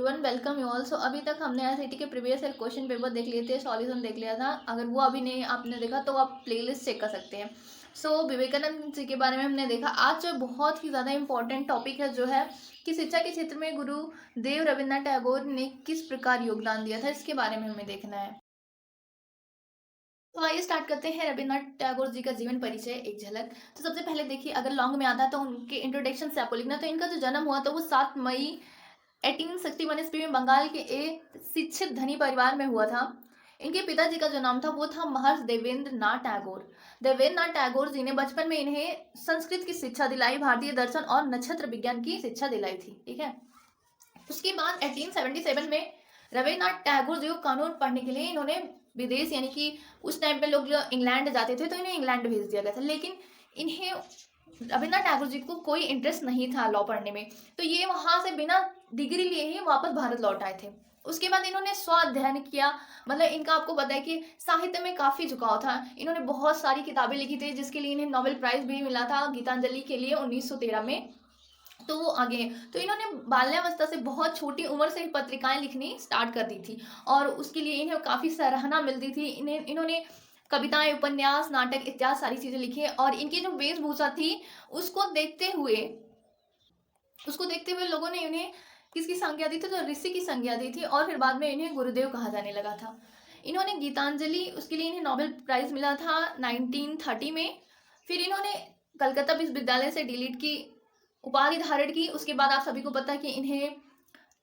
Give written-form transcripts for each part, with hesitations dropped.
Everyone, welcome you all. So अभी तक हमने आईआईटी के प्रीवियस ईयर क्वेश्चन पेपर देख लिए थे, सॉल्यूशन देख लिया था। अगर वो अभी नहीं आपने देखा तो आप प्लेलिस्ट चेक कर सकते हैं। सो विवेकानंद जी के बारे में हमने देखा। आज जो बहुत ही ज़्यादा इंपॉर्टेंट टॉपिक है जो है कि शिक्षा के क्षेत्र में गुरुदेव रविन्द्रनाथ टैगोर ने किस प्रकार योगदान दिया था, इसके बारे में हमें देखना है। तो आइए स्टार्ट करते हैं रविन्द्रनाथ टैगोर जी का जीवन परिचय, एक झलक। तो सबसे पहले देखिए, अगर लॉन्ग में आता है तो उनके इंट्रोडक्शन से आपको लिखना। तो इनका जो जन्म हुआ था वो 7 मई 1861 ईस्वी में बंगाल के एक शिक्षित धनी परिवार में हुआ था। इनके पिताजी का जो नाम था वो था महर्षि देवेंद्र नाथ टैगोर। देवेंद्र नाथ टैगोर जी ने बचपन में इन्हें संस्कृत की शिक्षा दिलाई, भारतीय दर्शन और नक्षत्र विज्ञान की शिक्षा दिलाई थी। ठीक है। उसके बाद 1877 में रविन्द्रनाथ टैगोर जी को कानून पढ़ने के लिए इन्होंने विदेश, यानी कि उस टाइम पे लोग जो इंग्लैंड जाते थे तो इन्हें इंग्लैंड भेज दिया गया था। लेकिन इन्हें रविन्द्रनाथ टैगोर जी को कोई इंटरेस्ट नहीं था लॉ पढ़ने में, तो ये वहां से बिना डिग्री लिए ही वापस भारत लौट आए थे। उसके बाद इन्होंने स्व अध्ययन किया। मतलब इनका आपको पता है कि साहित्य में काफी झुकाव था। इन्होंने बहुत सारी किताबें लिखी थी जिसके लिए इन्हें नोबेल प्राइज भी मिला था, गीतांजलि के लिए 1913 में। तो वो आगे हैं। तो इन्होंने बाल्यावस्था से, बहुत छोटी उम्र से ही पत्रिकाएं लिखनी स्टार्ट कर दी थी और उसके लिए इन्हें काफ़ी सराहना मिलती थी। इन्होंने कविताएं, उपन्यास, नाटक इत्यादि सारी चीज़ें लिखी है। और इनकी जो वेशभूषा थी उसको देखते हुए लोगों ने इन्हें किसकी संज्ञा दी थी, तो ऋषि की संज्ञा दी थी और फिर बाद में इन्हें गुरुदेव कहा जाने लगा था। इन्होंने गीतांजलि, उसके लिए इन्हें नोबेल प्राइज मिला था 1930 में। फिर इन्होंने कलकत्ता विश्वविद्यालय से डीलिट की उपाधि धारण की। उसके बाद आप सभी को पता है कि इन्हें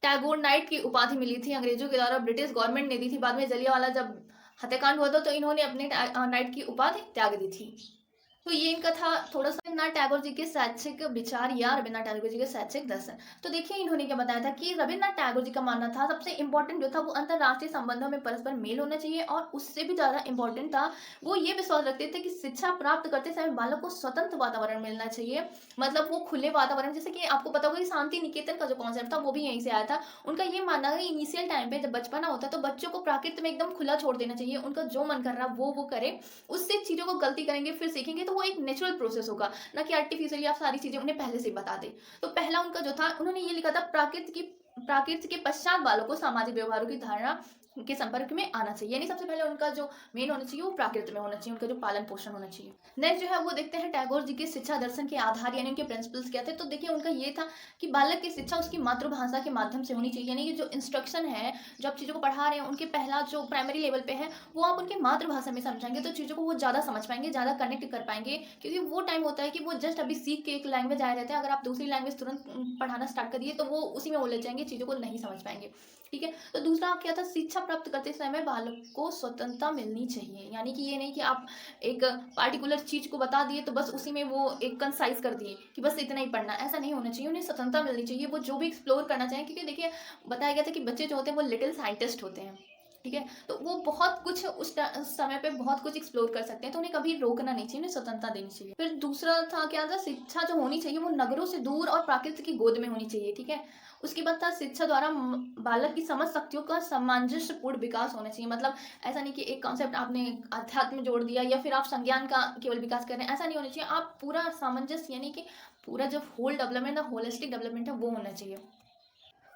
टैगोर नाइट की उपाधि मिली थी, अंग्रेजों के द्वारा ब्रिटिश गवर्नमेंट ने दी थी। बाद में जलियांवाला जब हत्याकांड हुआ था तो इन्होंने अपने नाइट की उपाधि त्याग दी थी। तो ये इनका था थोड़ा सा रविन्द्रनाथ टैगोर जी के शैक्षिक विचार या रविन्द्रनाथ टैगोर जी के शैक्षिक दर्शन। तो देखिए इन्होंने क्या बताया था कि रविन्द्रनाथ टैगोर जी का मानना था सबसे इंपॉर्टेंट जो था वो अंतरराष्ट्रीय संबंधों में परस्पर मेल होना चाहिए, और उससे भी ज्यादा इंपॉर्टेंट था वो ये विश्वास रखते थे कि शिक्षा प्राप्त करते समय बालक को स्वतंत्र वातावरण मिलना चाहिए। मतलब वो खुले वातावरण, जैसे कि आपको पता होगा कि शांति निकेतन का जो कॉन्सेप्ट था वो भी यहीं से आया था। उनका ये मानना है इनिशियल टाइम पे जब बचपना होता है तो बच्चों को प्रकृति में एकदम खुला छोड़ देना चाहिए, उनका जो मन कर रहा है वो करे। उससे चीज़ों को गलती करेंगे फिर सीखेंगे तो वो एक नेचुरल प्रोसेस होगा, ना कि आर्टिफिशियली आप सारी चीज़ें उन्हें पहले से बता दें। तो पहला उनका जो था, उन्होंने ये लिखा था प्राकृत के पश्चात बालों को सामाजिक व्यवहारों की धारणा के संपर्क में आना चाहिए। यानी सबसे पहले उनका जो मेन होना चाहिए वो प्राकृत में होना चाहिए, उनका जो पालन पोषण होना चाहिए। नेक्स्ट जो है वो देखते हैं टैगोर जी के शिक्षा दर्शन के आधार यानी उनके प्रिंसिपल्स क्या थे। तो देखिए उनका ये था कि बालक की शिक्षा उसकी मातृभाषा के माध्यम से होनी चाहिए। यानी कि जो इंस्ट्रक्शन है, जो आप चीज़ों को पढ़ा रहे हैं, उनके पहला जो प्राइमरी लेवल पे है वो आप उनकी मातृभाषा में समझाएंगे तो चीज़ों को वो ज़्यादा समझ पाएंगे, ज़्यादा कनेक्ट कर पाएंगे। क्योंकि वो टाइम होता है कि वो जस्ट अभी सीख के एक लैंग्वेज आए रहते हैं, अगर आप दूसरी लैंग्वेज तुरंत पढ़ाना स्टार्ट करिए तो वो उसी में उलझ जाएंगे, चीज़ों को नहीं समझ पाएंगे। ठीक है। तो दूसरा क्या था, शिक्षा प्राप्त करते समय बालक को स्वतंत्रता मिलनी चाहिए। यानी कि ये नहीं कि आप एक पार्टिकुलर चीज को बता दिए तो बस उसी में वो एक कंसाइज कर दिए कि बस इतना ही पढ़ना, ऐसा नहीं होना चाहिए। उन्हें स्वतंत्रता मिलनी चाहिए, वो जो भी एक्सप्लोर करना चाहें। क्योंकि देखिए बताया गया था कि बच्चे जो होते हैं वो लिटिल साइंटिस्ट होते हैं। ठीक है। तो वो बहुत कुछ उस समय पे बहुत कुछ एक्सप्लोर कर सकते हैं, तो उन्हें कभी रोकना नहीं चाहिए, उन्हें स्वतंत्रता देनी चाहिए। फिर दूसरा था क्या था, शिक्षा जो होनी चाहिए वो नगरों से दूर और प्रकृति की गोद में होनी चाहिए। ठीक है। उसके बाद था शिक्षा द्वारा बालक की समझ शक्तियों का सामंजस्यपूर्ण विकास होना चाहिए। मतलब ऐसा नहीं कि एक कॉन्सेप्ट आपने अध्यात्म में जोड़ दिया या फिर आप संज्ञान का केवल विकास कर रहे हैं, ऐसा नहीं होना चाहिए। आप पूरा सामंजस्य, यानी कि पूरा जो होल डेवलपमेंट है, होलिस्टिक डेवलपमेंट है, वो होना चाहिए।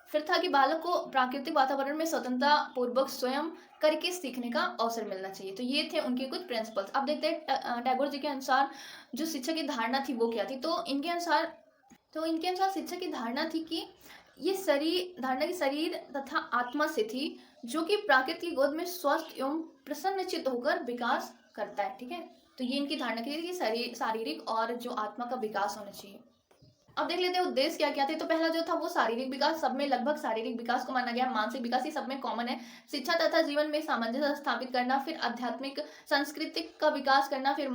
फिर था कि बालक को प्राकृतिक वातावरण में स्वतंत्रता पूर्वक स्वयं करके सीखने का अवसर मिलना चाहिए। तो ये थे उनके कुछ प्रिंसिपल्स। अब देखते हैं टैगोर जी के अनुसार जो शिक्षा की धारणा थी वो क्या थी। तो इनके अनुसार शिक्षा की धारणा थी कि ये शरीर तथा आत्मा से थी, जो कि प्रकृति की गोद में स्वस्थ एवं प्रसन्नचित्त होकर विकास करता है। ठीक है। तो ये इनकी धारणा थी कि शारीरिक और जो आत्मा का विकास होना चाहिए। अब देख लेते हैं उद्देश्य क्या क्या थे। तो पहला जो था वो शारीरिक विकास, सब में लगभग शारीरिक विकास को माना गया। मानसिक विकास ये सब में कॉमन है। शिक्षा तथा जीवन में सामंजस्य स्थापित करना, फिर आध्यात्मिक सांस्कृतिक का विकास करना, फिर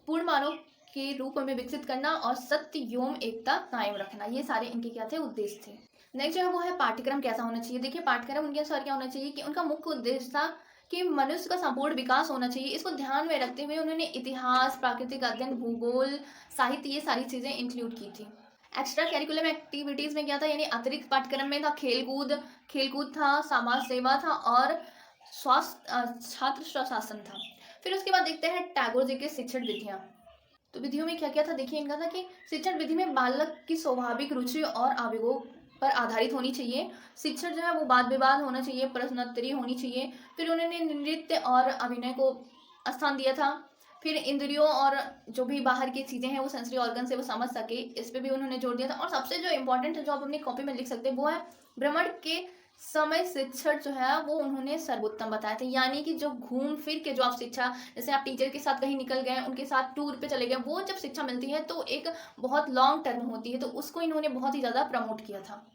पूर्ण मानव के रूप में विकसित करना और सत्य एवं एकता कायम रखना। ये सारे इनके क्या थे, उद्देश्य थे। नेक्स्ट जो है वो है पाठ्यक्रम कैसा होना चाहिए। देखिए पाठ्यक्रम उनके अनुसार क्या होना चाहिए कि उनका मुख्य उद्देश्य था कि मनुष्य का संपूर्ण विकास होना चाहिए। इसको ध्यान में रखते हुए उन्होंने इतिहास, प्राकृतिक अध्ययन, भूगोल, साहित्य, ये सारी चीजें इंक्लूड की थी। एक्स्ट्रा कैरिकुलम एक्टिविटीज में क्या था, यानी अतिरिक्त पाठ्यक्रम में था खेलकूद था, समाज सेवा था और स्वास्थ्य छात्र स्वशासन था। फिर उसके बाद देखते हैं टैगोर जी के शिक्षण विधियां। तो विधियों में क्या क्या था, देखिए इनका था कि शिक्षण विधि में बालक की स्वाभाविक रुचि और आवेगों पर आधारित होनी चाहिए। शिक्षण जो है वो वाद विवाद होना चाहिए, प्रश्नोत्तरी होनी चाहिए। फिर उन्होंने नृत्य और अभिनय को स्थान दिया था। फिर इंद्रियों और जो भी बाहर की चीज़ें हैं वो सेंसरी ऑर्गन से वो समझ सके, इस पे भी उन्होंने जोर दिया था। और सबसे जो इम्पोर्टेंट है, जो आप अपनी कॉपी में लिख सकते हैं, वो है भ्रमण के समय शिक्षण जो है वो उन्होंने सर्वोत्तम बताया था। यानी कि जो घूम फिर के जो आप शिक्षा, जैसे आप टीचर के साथ कहीं निकल गए, उनके साथ टूर पे चले गए, वो जब शिक्षा मिलती है तो एक बहुत लॉन्ग टर्म होती है, तो उसको इन्होंने बहुत ही ज़्यादा प्रमोट किया था।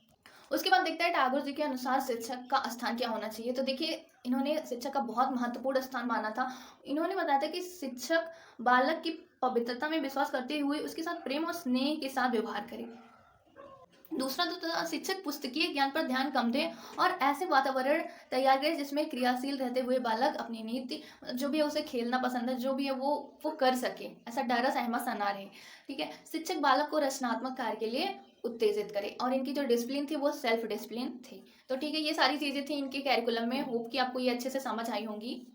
उसके बाद देखते हैं टैगोर जी के अनुसार शिक्षक का स्थान क्या होना चाहिए। तो देखिए इन्होंने शिक्षक का बहुत महत्वपूर्ण स्थान माना था। इन्होंने बताया था कि शिक्षक बालक की पवित्रता में विश्वास करते हुए उसके साथ प्रेम और स्नेह के साथ व्यवहार करे। दूसरा तो था शिक्षक पुस्तकीय ज्ञान पर ध्यान कम दे और ऐसे वातावरण तैयार करे जिसमें क्रियाशील रहते हुए बालक अपनी नीति, जो भी है उसे खेलना पसंद है, जो भी है वो कर सके, ऐसा डरा सहमा सा ना रहे। ठीक है, शिक्षक बालक को रचनात्मक कार्य के लिए उत्तेजित करे। और इनकी जो डिसिप्लिन थी वो सेल्फ डिसिप्लिन थी। तो ठीक है, ये सारी चीज़ें थी इनके कैरिकुलम में। होप कि आपको ये अच्छे से समझ आई होंगी।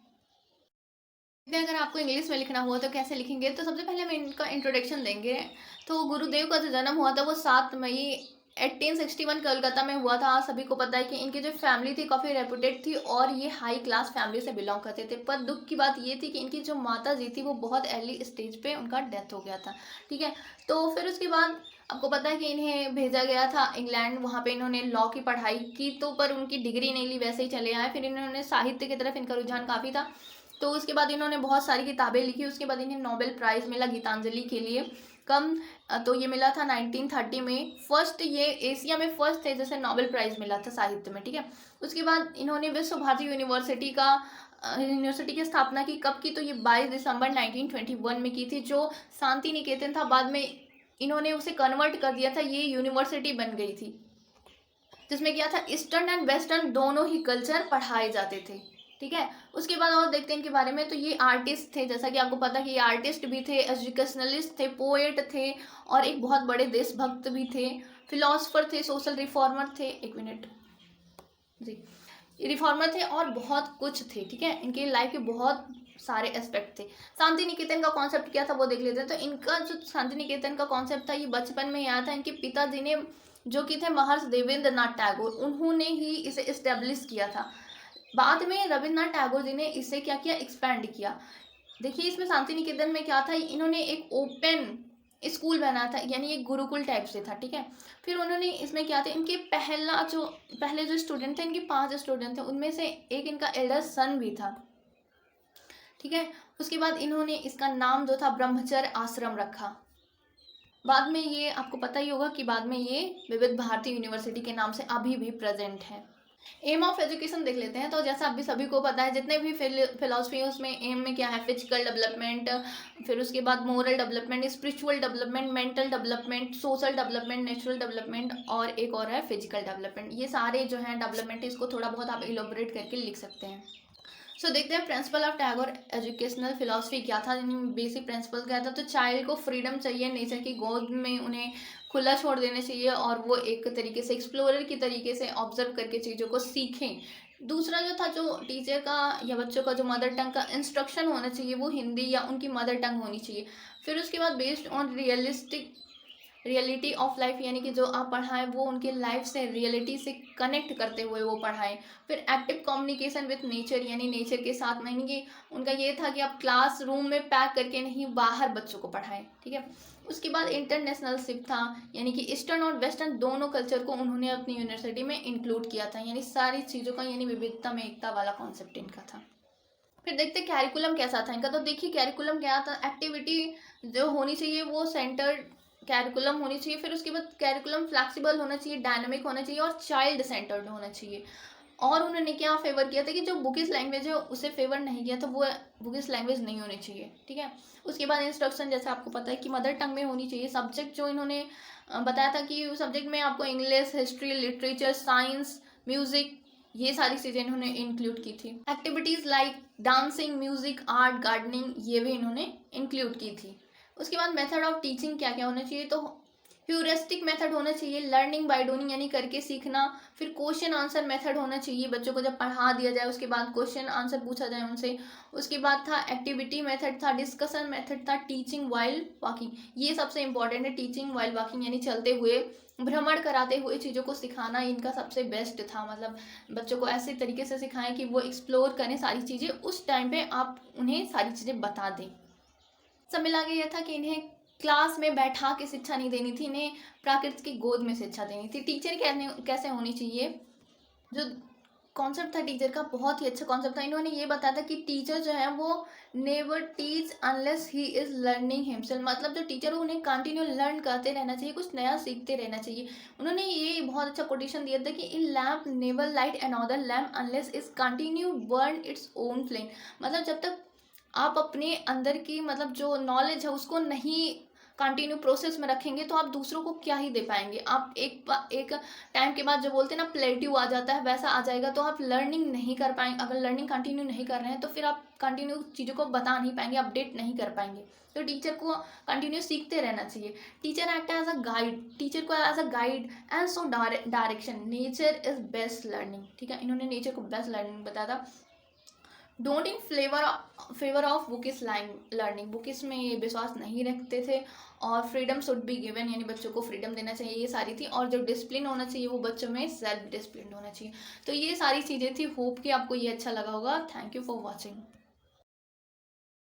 अगर आपको इंग्लिश में लिखना हुआ तो कैसे लिखेंगे, तो सबसे पहले हम इनका इंट्रोडक्शन देंगे। तो गुरुदेव का जो जन्म हुआ था वो 7 मई 1861 कलकत्ता में हुआ था। सभी को पता है कि इनकी जो फैमिली थी काफ़ी रेपुटेड थी और ये हाई क्लास फैमिली से बिलोंग करते थे। पर दुख की बात ये थी कि इनकी जो माता जी थी वो बहुत अर्ली स्टेज पे उनका डेथ हो गया था। ठीक है, तो फिर उसके बाद आपको पता है कि इन्हें भेजा गया था इंग्लैंड। वहाँ पे इन्होंने लॉ की पढ़ाई की, तो पर उनकी डिग्री नहीं ली, वैसे ही चले आए। फिर इन्होंने साहित्य की तरफ इनका रुझान काफ़ी था, तो उसके बाद इन्होंने बहुत सारी किताबें लिखी। उसके बाद इन्हें नोबेल प्राइज़ मिला गीतांजलि के लिए। कम तो ये मिला था 1930 में। फर्स्ट, ये एशिया में फर्स्ट थे जैसे नोबेल प्राइज़ मिला था साहित्य में। ठीक है, उसके बाद इन्होंने विश्व भारती यूनिवर्सिटी की स्थापना की। कब की, तो ये 22 दिसंबर 1921 में की थी, जो शांति निकेतन था। बाद में इन्होंने उसे कन्वर्ट कर दिया था, ये यूनिवर्सिटी बन गई थी, जिसमें क्या था, ईस्टर्न एंड वेस्टर्न दोनों ही कल्चर पढ़ाए जाते थे। ठीक है, उसके बाद और देखते हैं इनके बारे में। तो ये आर्टिस्ट थे, जैसा कि आपको पता है कि ये आर्टिस्ट भी थे, एजुकेशनलिस्ट थे, पोएट थे और एक बहुत बड़े देशभक्त भी थे, फिलोसफर थे, सोशल रिफॉर्मर थे। एक मिनट जी, रिफॉर्मर थे और बहुत कुछ थे। ठीक है, इनके लाइफ के बहुत सारे एस्पेक्ट थे। शांति निकेतन का कॉन्सेप्ट क्या था वो देख लेते हैं। तो इनका जो शांति निकेतन का कॉन्सेप्ट था ये बचपन में ही आया था। इनके पिताजी ने, जो कि थे महर्षि देवेंद्र नाथ टैगोर, उन्होंने ही इसे इस्टेब्लिश किया था। बाद में रविन्द्रनाथ टैगोर जी ने इसे क्या किया, एक्सपैंड किया। देखिए इसमें शांति निकेतन में क्या था, इन्होंने एक ओपन स्कूल बनाया था, यानी एक गुरुकुल टाइप से था। ठीक है, फिर उन्होंने इसमें क्या था, इनके पहले जो स्टूडेंट थे, इनके 5 स्टूडेंट थे, उनमें से एक इनका एल्डर सन भी था। ठीक है, उसके बाद इन्होंने इसका नाम जो था ब्रह्मचर्य आश्रम रखा। बाद में ये आपको पता ही होगा कि बाद में ये विविध भारती यूनिवर्सिटी के नाम से अभी भी प्रेजेंट है। एम ऑफ एजुकेशन देख लेते हैं। तो जैसा अभी सभी को पता है, जितने भी फिलोसफी है उसमें एम में क्या है, फिजिकल डेवलपमेंट, फिर उसके बाद moral development, spiritual development, mental development, social development, natural development और एक और है फिजिकल डेवलपमेंट। ये सारे जो हैं डेवलपमेंट, इसको थोड़ा बहुत आप इलोबरेट करके लिख सकते हैं। सो देखते हैं principle of Tagore educational philosophy क्या था, बेसिक प्रिंसिपल क्या था। तो चाइल्ड को फ्रीडम चाहिए, नेचर की गोद में उन्हें खुला छोड़ देना चाहिए और वो एक तरीके से एक्सप्लोरर की तरीके से ऑब्जर्व करके चीज़ों को सीखें। दूसरा जो था, जो टीचर का या बच्चों का जो मदर टंग का इंस्ट्रक्शन होना चाहिए वो हिंदी या उनकी मदर टंग होनी चाहिए। फिर उसके बाद based on reality of life, यानी कि जो आप पढ़ाएं वो उनके लाइफ से, रियलिटी से कनेक्ट करते हुए वो पढ़ाएं। फिर एक्टिव कम्युनिकेशन विथ नेचर, यानी नेचर के साथ में, यानी कि उनका ये था कि आप क्लासरूम में पैक करके नहीं, बाहर बच्चों को पढ़ाएं। ठीक है, उसके बाद इंटरनेशनलशिप था, यानी कि ईस्टर्न और वेस्टर्न दोनों कल्चर को उन्होंने अपनी यूनिवर्सिटी में इंक्लूड किया था, यानी सारी चीज़ों का, यानी विविधता में एकता वाला कॉन्सेप्ट इनका था। फिर देखते कैरिकुलम कैसा था इनका। तो देखिए कैरिकुलम क्या था, एक्टिविटी जो होनी चाहिए वो सेंटर्ड कैरिकुलम होनी चाहिए। फिर उसके बाद कैरिकुलम फ्लैक्सिबल होना चाहिए, डायनामिक होना चाहिए और चाइल्ड सेंटर्ड होना चाहिए। और उन्होंने क्या फेवर किया था कि जो बुकिश लैंग्वेज है उसे फेवर नहीं किया था, वो बुकिश लैंग्वेज नहीं होनी चाहिए। ठीक है, उसके बाद इंस्ट्रक्शन जैसे आपको पता है कि मदर टंग में होनी चाहिए। सब्जेक्ट जो इन्होंने बताया था कि सब्जेक्ट में आपको English, history, literature, science, music, ये सारी चीज़ें इन्होंने इंक्लूड की थी। Activities like dancing, music, art, gardening, ये भी इन्होंने इंक्लूड की थी। उसके बाद मेथड ऑफ टीचिंग क्या क्या होना चाहिए। तो ह्यूरिस्टिक मेथड होना चाहिए, लर्निंग बाय डूइंग यानी करके सीखना। फिर क्वेश्चन आंसर मेथड होना चाहिए, बच्चों को जब पढ़ा दिया जाए उसके बाद क्वेश्चन आंसर पूछा जाए उनसे। उसके बाद था एक्टिविटी मेथड, था डिस्कशन मेथड, था टीचिंग वाइल वॉकिंग। ये सबसे इंपॉर्टेंट है, टीचिंग वाइल वॉकिंग यानी चलते हुए, भ्रमण कराते हुए चीज़ों को सिखाना इनका सबसे बेस्ट था। मतलब बच्चों को ऐसे तरीके से सिखाएं कि वो एक्सप्लोर करें सारी चीज़ें, उस टाइम पे आप उन्हें सारी चीज़ें बता दें। सब मिला के यह था कि इन्हें क्लास में बैठा के शिक्षा नहीं देनी थी, इन्हें प्रकृति की गोद में शिक्षा देनी थी। टीचर कैसे होनी चाहिए, जो कॉन्सेप्ट था टीचर का बहुत ही अच्छा कॉन्सेप्ट था। इन्होंने ये बताया था कि टीचर जो है वो never teach unless he is learning himself. मतलब जो टीचर है उन्हें कंटिन्यू लर्न करते रहना चाहिए, कुछ नया सीखते रहना चाहिए। उन्होंने ये बहुत अच्छा कोटेशन दिया था कि in lamp never light another lamp unless is continue burn its own flame. मतलब जब तक आप अपने अंदर की मतलब जो नॉलेज है उसको नहीं कंटिन्यू प्रोसेस में रखेंगे तो आप दूसरों को क्या ही दे पाएंगे। आप एक टाइम के बाद जो बोलते हैं ना प्लेट्यू आ जाता है, वैसा आ जाएगा, तो आप लर्निंग नहीं कर पाएंगे। अगर लर्निंग कंटिन्यू नहीं कर रहे हैं तो फिर आप कंटिन्यू चीज़ों को बता नहीं पाएंगे, अपडेट नहीं कर पाएंगे। तो टीचर को कंटिन्यू सीखते रहना चाहिए। Teacher act as a guide, teacher को as a guide and so direction, nature is best learning. ठीक है, इन्होंने नेचर को बेस्ट लर्निंग बताया था। Don't in favour of bookish learning, bookish में ये विश्वास नहीं रखते थे। और फ्रीडम शुड बी गिवन यानी बच्चों को फ्रीडम देना चाहिए, ये सारी थी। और जो डिसिप्लिन होना चाहिए वो बच्चों में सेल्फ डिसिप्लिन होना चाहिए। तो ये सारी चीज़ें थी। होप कि आपको ये अच्छा लगा होगा। Thank you for watching.